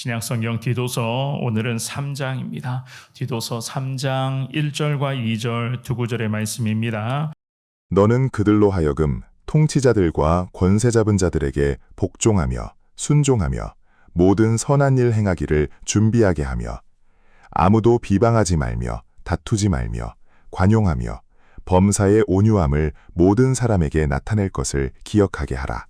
신약성경 디도서 오늘은 3장입니다. 디도서 3장 1절과 2절 두 구절의 말씀입니다. 너는 그들로 하여금 통치자들과 권세 잡은 자들에게 복종하며 순종하며 모든 선한 일 행하기를 준비하게 하며 아무도 비방하지 말며 다투지 말며 관용하며 범사의 온유함을 모든 사람에게 나타낼 것을 기억하게 하라.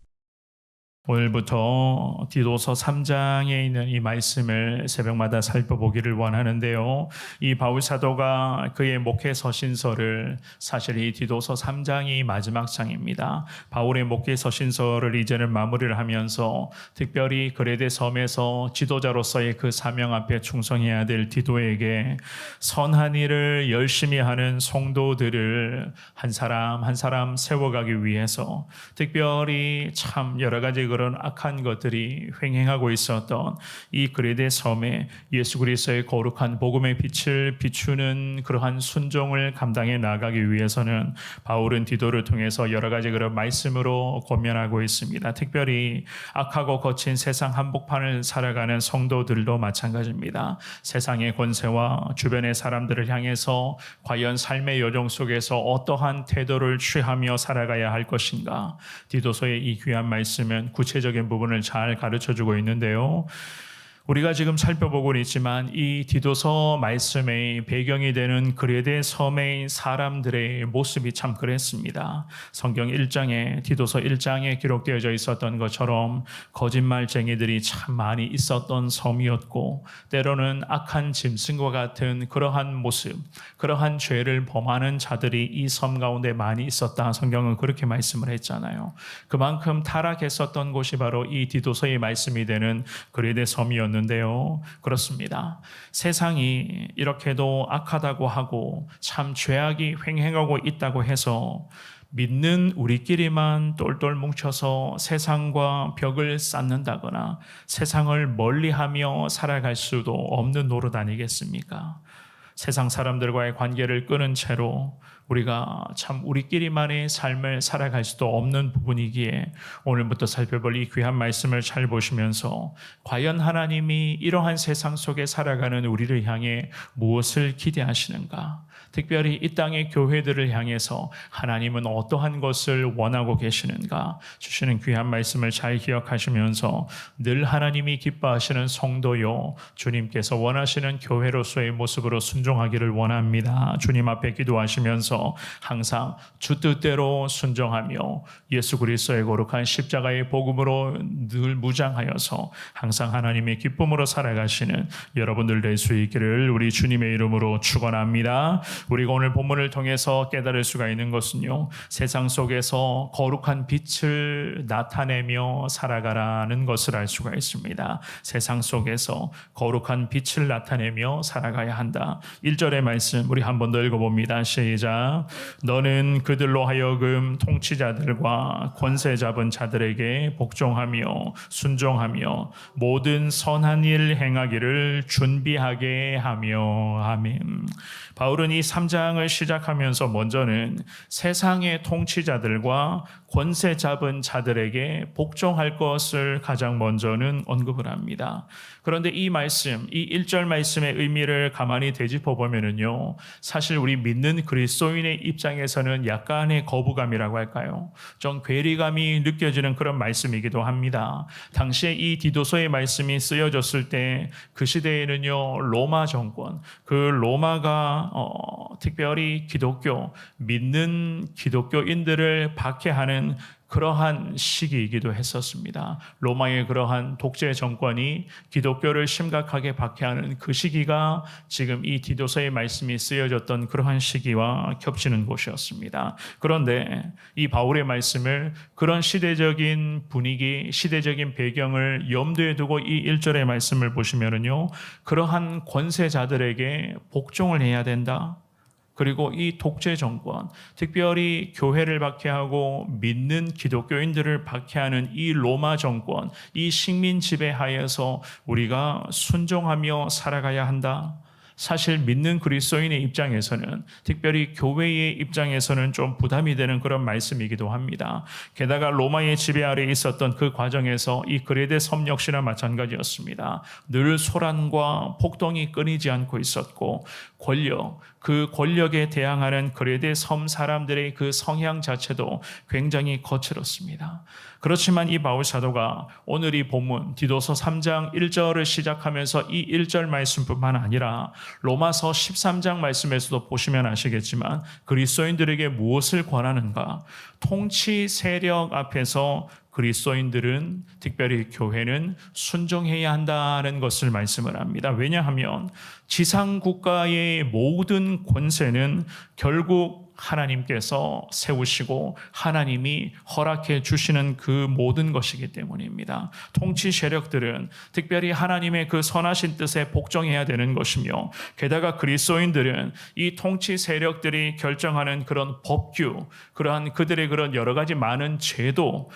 오늘부터 디도서 3장에 있는 이 말씀을 새벽마다 살펴보기를 원하는데요. 이 바울 사도가 그의 목회 서신서를, 사실 이 디도서 3장이 마지막 장입니다. 바울의 목회 서신서를 이제는 마무리를 하면서 특별히 그레데 섬에서 지도자로서의 그 사명 앞에 충성해야 될 디도에게 선한 일을 열심히 하는 성도들을 한 사람 한 사람 세워가기 위해서 특별히 참 여러 가지 그런 악한 것들이 횡행하고 있었던 이 그레데 섬에 예수 그리스도의 거룩한 복음의 빛을 비추는 그러한 순종을 감당해 나가기 위해서는 바울은 디도를 통해서 여러 가지 그런 말씀으로 권면하고 있습니다. 특별히 악하고 거친 세상 한복판을 살아가는 성도들도 마찬가지입니다. 세상의 권세와 주변의 사람들을 향해서 과연 삶의 여정 속에서 어떠한 태도를 취하며 살아가야 할 것인가. 디도서의 이 귀한 말씀은 구체적인 부분을 잘 가르쳐주고 있는데요. 우리가 지금 살펴보고 있지만 이 디도서 말씀의 배경이 되는 그레데 섬의 사람들의 모습이 참 그랬습니다. 성경 1장에 디도서 1장에 기록되어져 있었던 것처럼 거짓말쟁이들이 참 많이 있었던 섬이었고 때로는 악한 짐승과 같은 그러한 모습, 그러한 죄를 범하는 자들이 이 섬 가운데 많이 있었다. 성경은 그렇게 말씀을 했잖아요. 그만큼 타락했었던 곳이 바로 이 디도서의 말씀이 되는 그레데 섬이었는데요. 그렇습니다. 세상이 이렇게도 악하다고 하고 참 죄악이 횡행하고 있다고 해서 믿는 우리끼리만 똘똘 뭉쳐서 세상과 벽을 쌓는다거나 세상을 멀리하며 살아갈 수도 없는 노릇 아니겠습니까? 세상 사람들과의 관계를 끊은 채로 우리가 참 우리끼리만의 삶을 살아갈 수도 없는 부분이기에 오늘부터 살펴볼 이 귀한 말씀을 잘 보시면서 과연 하나님이 이러한 세상 속에 살아가는 우리를 향해 무엇을 기대하시는가? 특별히 이 땅의 교회들을 향해서 하나님은 어떠한 것을 원하고 계시는가? 주시는 귀한 말씀을 잘 기억하시면서 늘 하나님이 기뻐하시는 성도요, 주님께서 원하시는 교회로서의 모습으로 순종하기를 원합니다. 주님 앞에 기도하시면서 항상 주 뜻대로 순종하며 예수 그리스도의 거룩한 십자가의 복음으로 늘 무장하여서 항상 하나님의 기쁨으로 살아가시는 여러분들 될 수 있기를 우리 주님의 이름으로 축원합니다. 우리가 오늘 본문을 통해서 깨달을 수가 있는 것은요, 세상 속에서 거룩한 빛을 나타내며 살아가라는 것을 알 수가 있습니다. 세상 속에서 거룩한 빛을 나타내며 살아가야 한다. 1절의 말씀 우리 한 번 더 읽어봅니다. 시작. 너는 그들로 하여금 통치자들과 권세 잡은 자들에게 복종하며 순종하며 모든 선한 일 행하기를 준비하게 하며. 아멘. 바울은 이 3장을 시작하면서 먼저는 세상의 통치자들과 권세 잡은 자들에게 복종할 것을 가장 먼저는 언급을 합니다. 그런데 이 말씀, 이 1절 말씀의 의미를 가만히 되짚어 보면은요, 사실 우리 믿는 그리스도인의 입장에서는 약간의 거부감이라고 할까요? 좀 괴리감이 느껴지는 그런 말씀이기도 합니다. 당시에 이 디도서의 말씀이 쓰여졌을 때 그 시대에는요, 로마 정권, 그 로마가 특별히 기독교, 믿는 기독교인들을 박해하는 그러한 시기이기도 했었습니다. 로마의 그러한 독재 정권이 기독교를 심각하게 박해하는 그 시기가 지금 이 디도서의 말씀이 쓰여졌던 그러한 시기와 겹치는 곳이었습니다. 그런데 이 바울의 말씀을 그런 시대적인 분위기, 시대적인 배경을 염두에 두고 이 1절의 말씀을 보시면은요, 그러한 권세자들에게 복종을 해야 된다. 그리고 이 독재 정권, 특별히 교회를 박해하고 믿는 기독교인들을 박해하는 이 로마 정권, 이 식민 지배 하에서 우리가 순종하며 살아가야 한다. 사실 믿는 그리스도인의 입장에서는, 특별히 교회의 입장에서는 좀 부담이 되는 그런 말씀이기도 합니다. 게다가 로마의 지배 아래에 있었던 그 과정에서 이 그레데 섬 역시나 마찬가지였습니다. 늘 소란과 폭동이 끊이지 않고 있었고, 그 권력에 대항하는 그레데 섬 사람들의 그 성향 자체도 굉장히 거칠었습니다. 그렇지만 이 바울 사도가 오늘 이 본문 디도서 3장 1절을 시작하면서 이 1절 말씀뿐만 아니라 로마서 13장 말씀에서도 보시면 아시겠지만 그리스도인들에게 무엇을 권하는가? 통치 세력 앞에서 그리스도인들은, 특별히 교회는 순종해야 한다는 것을 말씀을 합니다. 왜냐하면 지상 국가의 모든 권세는 결국 하나님께서 세우시고 하나님이 허락해 주시는 그 모든 것이기 때문입니다. 통치 세력들은 특별히 하나님의 그 선하신 뜻에 복종해야 되는 것이며, 게다가 그리스도인들은 이 통치 세력들이 결정하는 그런 법규, 그러한 그들의 그런 여러 가지 많은 제도,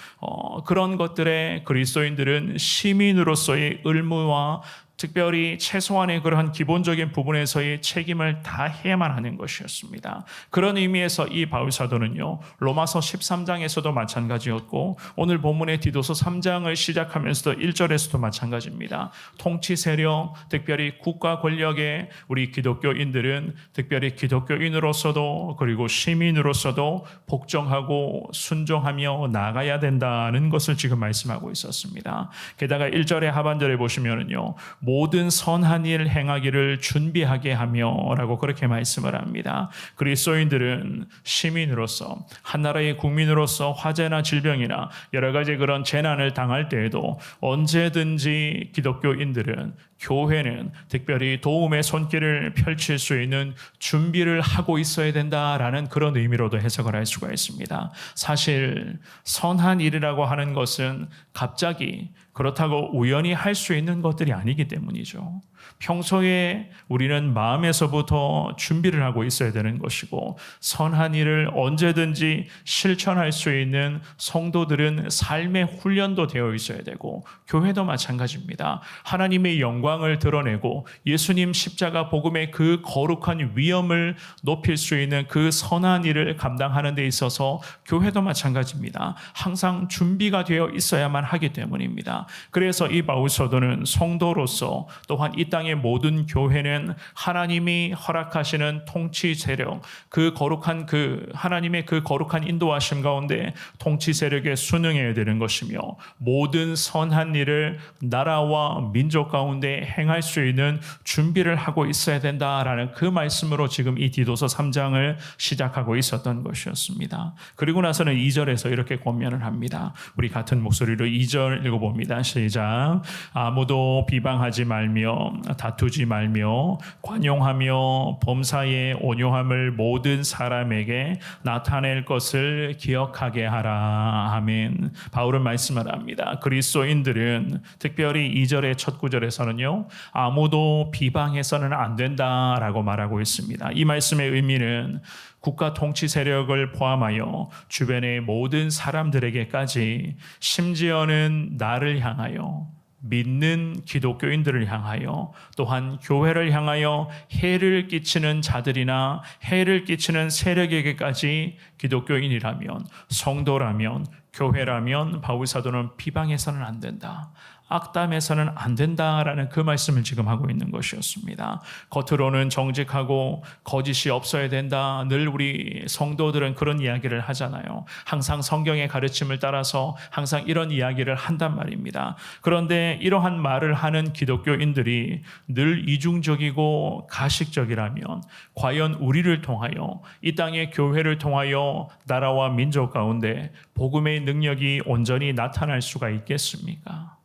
그런 것들에 그리스도인들은 시민으로서의 의무와 특별히 최소한의 그러한 기본적인 부분에서의 책임을 다해야만 하는 것이었습니다. 그런 의미에서 이 바울 사도는요, 로마서 13장에서도 마찬가지였고 오늘 본문의 디도서 3장을 시작하면서도 1절에서도 마찬가지입니다. 통치 세력, 특별히 국가 권력에 우리 기독교인들은, 특별히 기독교인으로서도 그리고 시민으로서도 복종하고 순종하며 나가야 된다는 것을 지금 말씀하고 있었습니다. 게다가 1절의 하반절에 보시면은요, 모든 선한 일 행하기를 준비하게 하며 라고 그렇게 말씀을 합니다. 그리스도인들은 시민으로서, 한 나라의 국민으로서 화재나 질병이나 여러 가지 그런 재난을 당할 때에도 언제든지 기독교인들은, 교회는 특별히 도움의 손길을 펼칠 수 있는 준비를 하고 있어야 된다라는 그런 의미로도 해석을 할 수가 있습니다. 사실 선한 일이라고 하는 것은 갑자기 그렇다고 우연히 할 수 있는 것들이 아니기 때문이죠. 평소에 우리는 마음에서부터 준비를 하고 있어야 되는 것이고, 선한 일을 언제든지 실천할 수 있는 성도들은 삶의 훈련도 되어 있어야 되고, 교회도 마찬가지입니다. 하나님의 영광을 드러내고 예수님 십자가 복음의 그 거룩한 위엄을 높일 수 있는 그 선한 일을 감당하는 데 있어서 교회도 마찬가지입니다. 항상 준비가 되어 있어야만 하기 때문입니다. 그래서 이 바울 사도는 성도로서, 또한 이 땅의 모든 교회는 하나님이 허락하시는 통치 세력, 그 거룩한 하나님의 그 거룩한 인도하심 가운데 통치 세력에 순응해야 되는 것이며, 모든 선한 일을 나라와 민족 가운데 행할 수 있는 준비를 하고 있어야 된다라는 그 말씀으로 지금 이 디도서 3장을 시작하고 있었던 것이었습니다. 그리고 나서는 2절에서 이렇게 권면을 합니다. 우리 같은 목소리로 2절 읽어봅니다. 시작. 아무도 비방하지 말며 다투지 말며 관용하며 범사의 온유함을 모든 사람에게 나타낼 것을 기억하게 하라. 아멘. 바울은 말씀을 합니다. 그리스도인들은 특별히 2절의 첫 구절에서는요, 아무도 비방해서는 안 된다라고 말하고 있습니다. 이 말씀의 의미는 국가 통치 세력을 포함하여 주변의 모든 사람들에게까지, 심지어는 나를 향하여, 믿는 기독교인들을 향하여, 또한 교회를 향하여 해를 끼치는 자들이나 해를 끼치는 세력에게까지 기독교인이라면, 성도라면, 교회라면 바울 사도는 비방해서는 안 된다, 악담해서는 안 된다라는 그 말씀을 지금 하고 있는 것이었습니다. 겉으로는 정직하고 거짓이 없어야 된다, 늘 우리 성도들은 그런 이야기를 하잖아요. 항상 성경의 가르침을 따라서 항상 이런 이야기를 한단 말입니다. 그런데 이러한 말을 하는 기독교인들이 늘 이중적이고 가식적이라면 과연 우리를 통하여, 이 땅의 교회를 통하여 나라와 민족 가운데 복음의 능력이 온전히 나타날 수가 있겠습니까?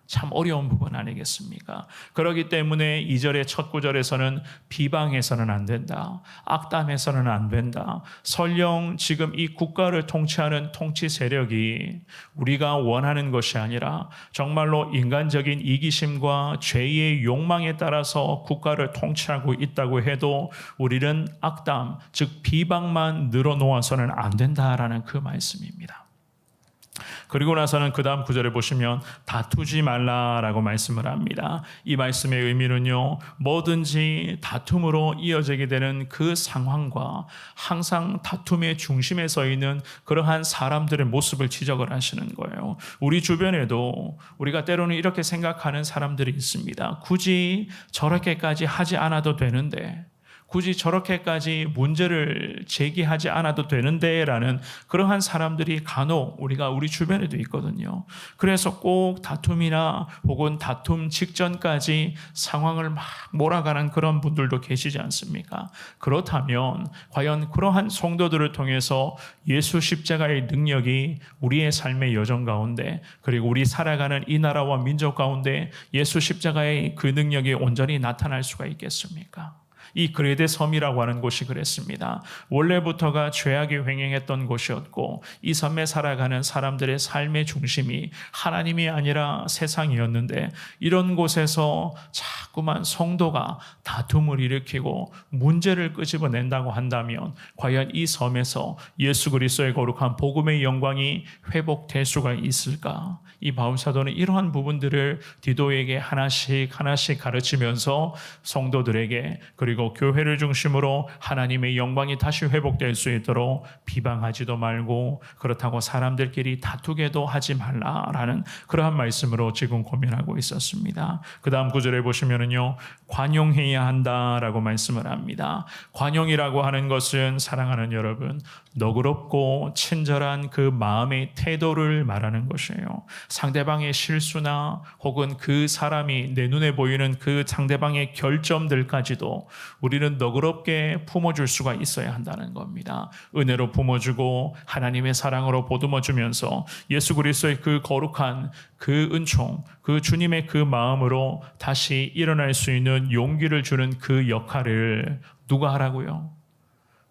참 어려운 부분 아니겠습니까? 그렇기 때문에 2절의 첫 구절에서는 비방해서는 안 된다, 악담해서는 안 된다. 설령 지금 이 국가를 통치하는 통치 세력이 우리가 원하는 것이 아니라 정말로 인간적인 이기심과 죄의 욕망에 따라서 국가를 통치하고 있다고 해도 우리는 악담, 즉 비방만 늘어놓아서는 안 된다라는 그 말씀입니다. 그리고 나서는 그 다음 구절에 보시면 다투지 말라라고 말씀을 합니다. 이 말씀의 의미는요, 뭐든지 다툼으로 이어지게 되는 그 상황과 항상 다툼의 중심에 서 있는 그러한 사람들의 모습을 지적을 하시는 거예요. 우리 주변에도 우리가 때로는 이렇게 생각하는 사람들이 있습니다. 굳이 저렇게까지 하지 않아도 되는데, 굳이 저렇게까지 문제를 제기하지 않아도 되는데 라는 그러한 사람들이 간혹 우리 주변에도 있거든요. 그래서 꼭 다툼이나 혹은 다툼 직전까지 상황을 막 몰아가는 그런 분들도 계시지 않습니까? 그렇다면 과연 그러한 성도들을 통해서 예수 십자가의 능력이 우리의 삶의 여정 가운데, 그리고 우리 살아가는 이 나라와 민족 가운데 예수 십자가의 그 능력이 온전히 나타날 수가 있겠습니까? 이 그레데 섬이라고 하는 곳이 그랬습니다. 원래부터가 죄악이 횡행했던 곳이었고, 이 섬에 살아가는 사람들의 삶의 중심이 하나님이 아니라 세상이었는데, 이런 곳에서 자꾸만 성도가 다툼을 일으키고 문제를 끄집어낸다고 한다면 과연 이 섬에서 예수 그리스도의 거룩한 복음의 영광이 회복될 수가 있을까? 이 바울사도는 이러한 부분들을 디도에게 하나씩 가르치면서 성도들에게, 그리고 교회를 중심으로 하나님의 영광이 다시 회복될 수 있도록 비방하지도 말고, 그렇다고 사람들끼리 다투게도 하지 말라라는 그러한 말씀으로 지금 고민하고 있었습니다. 그 다음 구절에 보시면은요, 관용해야 한다라고 말씀을 합니다. 관용이라고 하는 것은, 사랑하는 여러분, 너그럽고 친절한 그 마음의 태도를 말하는 것이에요. 상대방의 실수나 혹은 그 사람이 내 눈에 보이는 그 상대방의 결점들까지도 우리는 너그럽게 품어줄 수가 있어야 한다는 겁니다. 은혜로 품어주고 하나님의 사랑으로 보듬어주면서 예수 그리스도의 그 거룩한 그 은총, 그 주님의 그 마음으로 다시 일어날 수 있는 용기를 주는 그 역할을 누가 하라고요?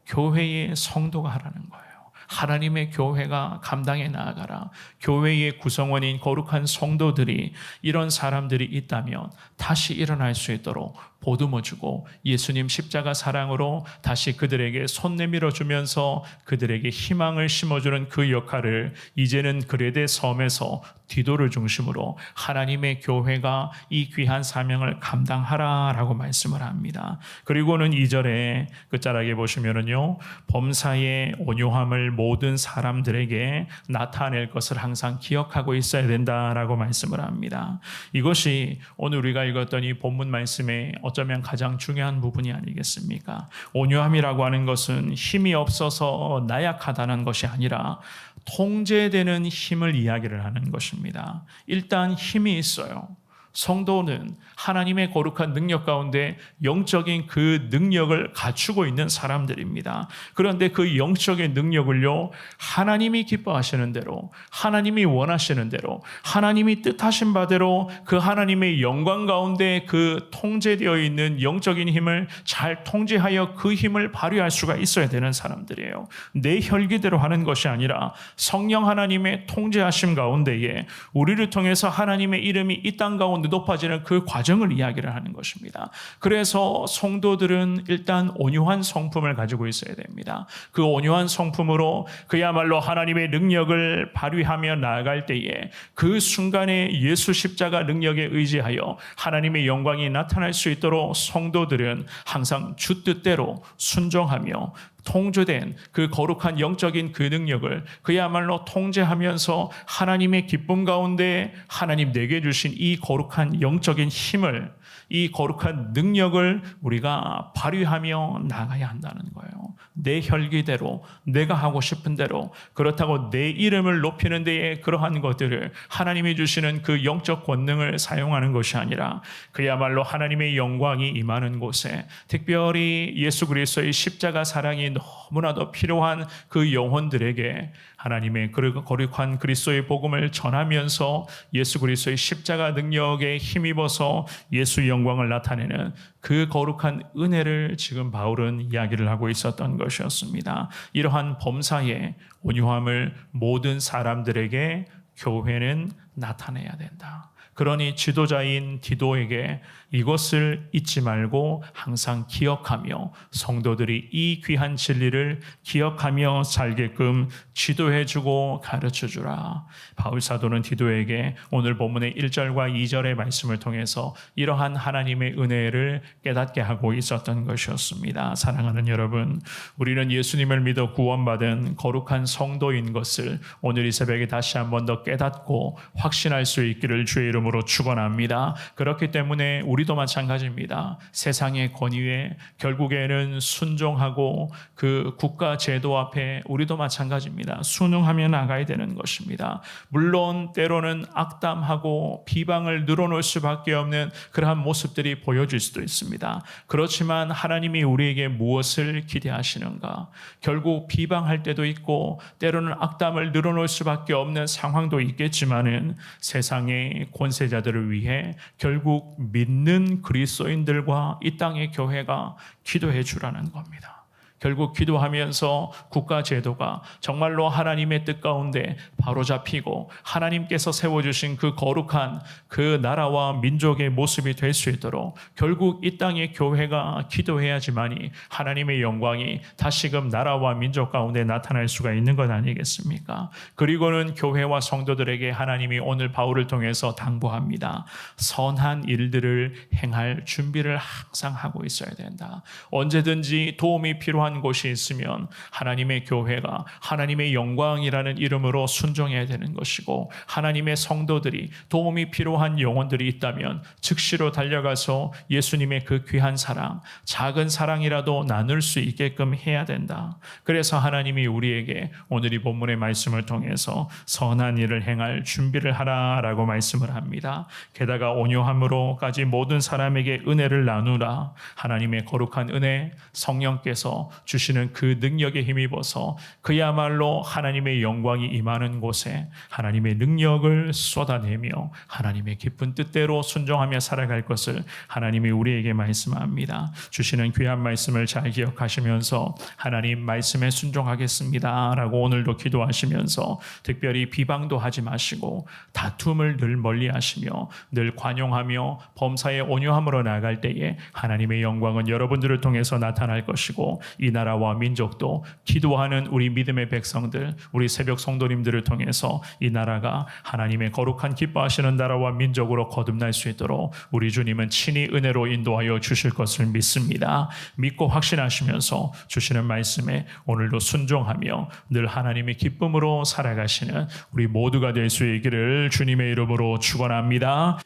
교회의 성도가 하라는 거예요. 하나님의 교회가 감당해 나아가라. 교회의 구성원인 거룩한 성도들이, 이런 사람들이 있다면 다시 일어날 수 있도록 보듬어주고 예수님 십자가 사랑으로 다시 그들에게 손 내밀어 주면서 그들에게 희망을 심어주는 그 역할을 이제는 그레데 섬에서 디도를 중심으로 하나님의 교회가 이 귀한 사명을 감당하라라고 말씀을 합니다. 그리고는 2절에 끝자락에 보시면은요, 범사의 온유함을 모든 사람들에게 나타낼 것을 항상 기억하고 있어야 된다라고 말씀을 합니다. 이것이 오늘 우리가 읽었던 이 본문 말씀의 어쩌면 가장 중요한 부분이 아니겠습니까? 온유함이라고 하는 것은 힘이 없어서 나약하다는 것이 아니라 통제되는 힘을 이야기를 하는 것입니다. 일단 힘이 있어요. 성도는 하나님의 거룩한 능력 가운데 영적인 그 능력을 갖추고 있는 사람들입니다. 그런데 그 영적인 능력을요, 하나님이 기뻐하시는 대로, 하나님이 원하시는 대로, 하나님이 뜻하신 바대로 그 하나님의 영광 가운데 그 통제되어 있는 영적인 힘을 잘 통제하여 그 힘을 발휘할 수가 있어야 되는 사람들이에요. 내 혈기대로 하는 것이 아니라 성령 하나님의 통제하심 가운데에 우리를 통해서 하나님의 이름이 이 땅 가운데 높아지는 그 과정을 이야기를 하는 것입니다. 그래서 성도들은 일단 온유한 성품을 가지고 있어야 됩니다. 그 온유한 성품으로 그야말로 하나님의 능력을 발휘하며 나아갈 때에 그 순간에 예수 십자가 능력에 의지하여 하나님의 영광이 나타날 수 있도록 성도들은 항상 주 뜻대로 순종하며 통제된 그 거룩한 영적인 그 능력을 그야말로 통제하면서 하나님의 기쁨 가운데 하나님 내게 주신 이 거룩한 영적인 힘을, 이 거룩한 능력을 우리가 발휘하며 나가야 한다는 거예요. 내 혈기대로, 내가 하고 싶은 대로, 그렇다고 내 이름을 높이는 데에 그러한 것들을 하나님이 주시는 그 영적 권능을 사용하는 것이 아니라 그야말로 하나님의 영광이 임하는 곳에, 특별히 예수 그리스도의 십자가 사랑이 너무나도 필요한 그 영혼들에게 하나님의 거룩한 그리스도의 복음을 전하면서 예수 그리스도의 십자가 능력에 힘입어서 예수의 영광을 나타내는 그 거룩한 은혜를 지금 바울은 이야기를 하고 있었던 것이었습니다. 이러한 범사의 온유함을 모든 사람들에게 교회는 나타내야 된다. 그러니 지도자인 디도에게 이것을 잊지 말고 항상 기억하며 성도들이 이 귀한 진리를 기억하며 살게끔 지도해주고 가르쳐주라. 바울 사도는 디도에게 오늘 본문의 1절과 2절의 말씀을 통해서 이러한 하나님의 은혜를 깨닫게 하고 있었던 것이었습니다. 사랑하는 여러분, 우리는 예수님을 믿어 구원받은 거룩한 성도인 것을 오늘 이 새벽에 다시 한 번 더 깨닫고 확신할 수 있기를 주의 이름으로 축원합니다. 그렇기 때문에 우리도 마찬가지입니다. 세상의 권위에 결국에는 순종하고 그 국가 제도 앞에 우리도 마찬가지입니다. 순응하며 나가야 되는 것입니다. 물론 때로는 악담하고 비방을 늘어놓을 수밖에 없는 그러한 모습들이 보여질 수도 있습니다. 그렇지만 하나님이 우리에게 무엇을 기대하시는가? 결국 비방할 때도 있고 때로는 악담을 늘어놓을 수밖에 없는 상황도 있겠지만은 세상의 권세자들을 위해 결국 믿는 그리스도인들과 이 땅의 교회가 기도해 주라는 겁니다. 결국 기도하면서 국가 제도가 정말로 하나님의 뜻 가운데 바로잡히고 하나님께서 세워주신 그 거룩한 그 나라와 민족의 모습이 될 수 있도록 결국 이 땅의 교회가 기도해야지만이 하나님의 영광이 다시금 나라와 민족 가운데 나타날 수가 있는 것 아니겠습니까? 그리고는 교회와 성도들에게 하나님이 오늘 바울을 통해서 당부합니다. 선한 일들을 행할 준비를 항상 하고 있어야 된다. 언제든지 도움이 필요한 곳이 있으면 하나님의 교회가 하나님의 영광이라는 이름으로 순종해야 되는 것이고, 하나님의 성도들이 도움이 필요한 영혼들이 있다면 즉시로 달려가서 예수님의 그 귀한 사랑, 작은 사랑이라도 나눌 수 있게끔 해야 된다. 그래서 하나님이 우리에게 오늘 이 본문의 말씀을 통해서 선한 일을 행할 준비를 하라라고 말씀을 합니다. 게다가 온유함으로까지 모든 사람에게 은혜를 나누라. 하나님의 거룩한 은혜, 성령께서 주시는 그 능력에 힘입어서 그야말로 하나님의 영광이 임하는 곳에 하나님의 능력을 쏟아내며 하나님의 깊은 뜻대로 순종하며 살아갈 것을 하나님이 우리에게 말씀합니다. 주시는 귀한 말씀을 잘 기억하시면서 하나님 말씀에 순종하겠습니다 라고 오늘도 기도하시면서 특별히 비방도 하지 마시고 다툼을 늘 멀리하시며 늘 관용하며 범사에 온유함으로 나아갈 때에 하나님의 영광은 여러분들을 통해서 나타날 것이고, 이 나라와 민족도 기도하는 우리 믿음의 백성들, 우리 새벽 성도님들을 통해서 이 나라가 하나님의 거룩한 기뻐하시는 나라와 민족으로 거듭날 수 있도록 우리 주님은 친히 은혜로 인도하여 주실 것을 믿습니다. 믿고 확신하시면서 주시는 말씀에 오늘도 순종하며 늘 하나님의 기쁨으로 살아가시는 우리 모두가 될 수 있기를 주님의 이름으로 축원합니다.